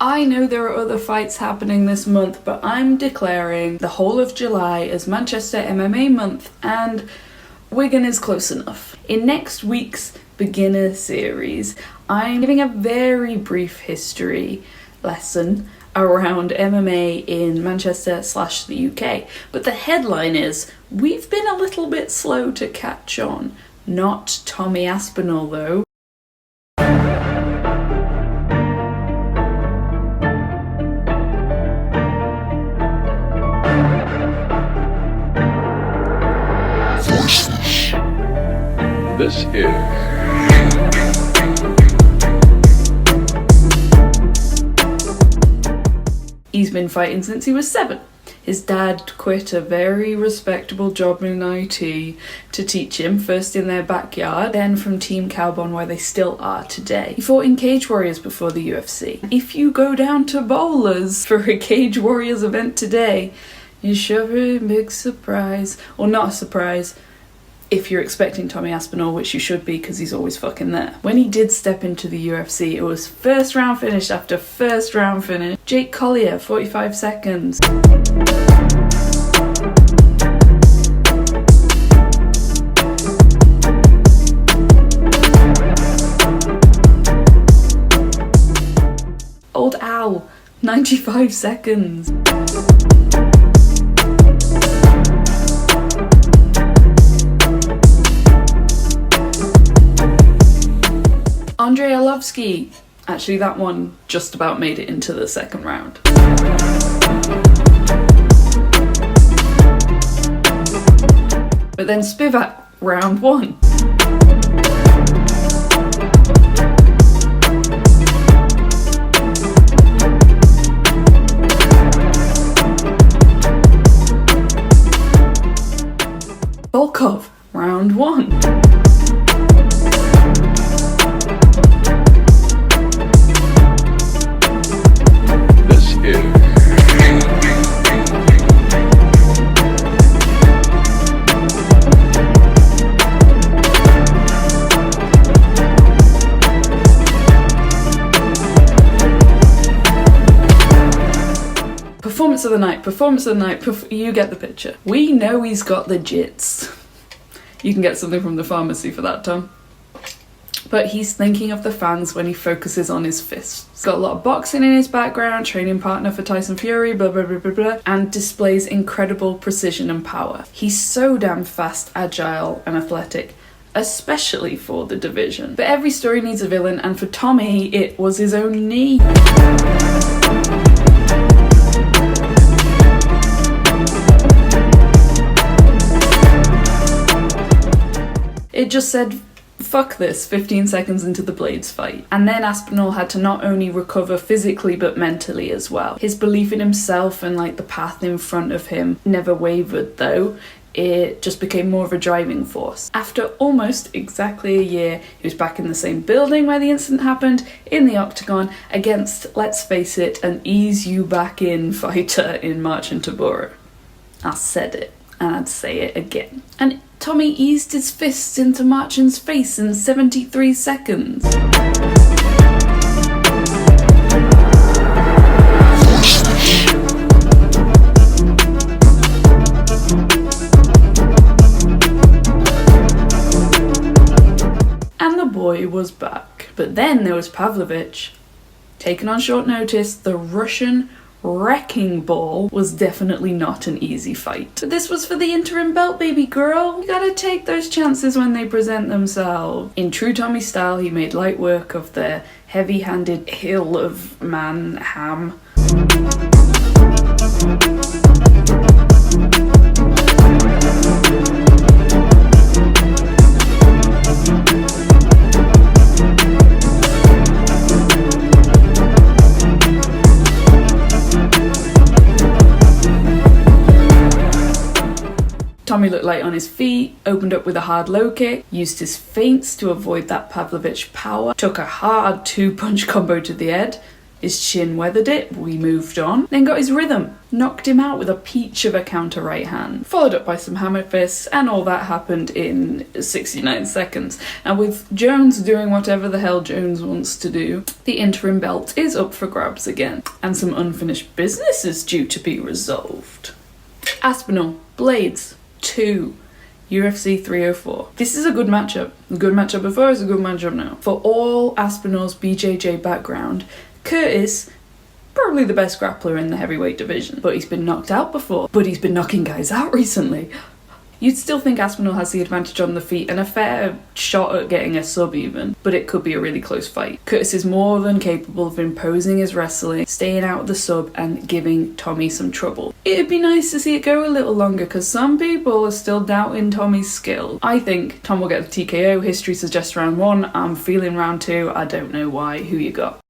I know there are other fights happening this month, but I'm declaring the whole of July as Manchester MMA Month, and Wigan is close enough. In next week's beginner series, I'm giving a very brief history lesson around MMA in Manchester/the UK. But the headline is, we've been a little bit slow to catch on. Not Tommy Aspinall though. This is He's been fighting since he was 7. His dad quit a very respectable job in IT to teach him, first in their backyard, then from Team Cowbon, where they still are today. He fought in Cage Warriors before the UFC. If you go down to Bowlers for a Cage Warriors event today, you should be a big surprise. Or not a surprise, if you're expecting Tommy Aspinall, which you should be because he's always fucking there. When he did step into the UFC, it was first round finish after first round finish. Jake Collier, 45 seconds. Old Al, 95 seconds. Andrei Arlovski, actually that one just about made it into the second round. But then Spivak, round 1. Volkov, round 1. Performance of the night, you get the picture. We know he's got the jits. You can get something from the pharmacy for that, Tom. But he's thinking of the fans when he focuses on his fists. He's got a lot of boxing in his background, training partner for Tyson Fury, blah blah blah blah blah, and displays incredible precision and power. He's so damn fast, agile and athletic, especially for the division. But every story needs a villain, and for Tommy, it was his own knee. It just said, fuck this, 15 seconds into the Blaydes fight. And then Aspinall had to not only recover physically but mentally as well. His belief in himself and the path in front of him never wavered though. It just became more of a driving force. After almost exactly a year, he was back in the same building where the incident happened, in the octagon, against, let's face it, an ease you back in fighter in Marcin Tybura. I said it, and I'd say it again. And Tommy eased his fists into Marcin's face in 73 seconds. And the boy was back. But then there was Pavlovich. Taken on short notice, the Russian wrecking ball was definitely not an easy fight. But this was for the interim belt, baby girl. You gotta take those chances when they present themselves. In true Tommy style, he made light work of the heavy-handed hill of man ham. Tommy looked light on his feet, opened up with a hard low kick, used his feints to avoid that Pavlovich power, took a hard 2-punch combo to the head, His chin weathered it, we moved on, then got his rhythm, knocked him out with a peach of a counter right hand, followed up by some hammer fists, and all that happened in 69 seconds. And with Jones doing whatever the hell Jones wants to do, the interim belt is up for grabs again, and some unfinished business is due to be resolved. Aspinall, Blaydes, 2. UFC 304. This is a good matchup. A good matchup before is a good matchup now. For all Aspinall's BJJ background, Curtis, probably the best grappler in the heavyweight division. But he's been knocked out before. But he's been knocking guys out recently. You'd still think Aspinall has the advantage on the feet and a fair shot at getting a sub even, but it could be a really close fight. Curtis is more than capable of imposing his wrestling, staying out of the sub and giving Tommy some trouble. It'd be nice to see it go a little longer because some people are still doubting Tommy's skill. I think Tom will get the TKO, history suggests round 1, I'm feeling round 2, I don't know why. Who you got?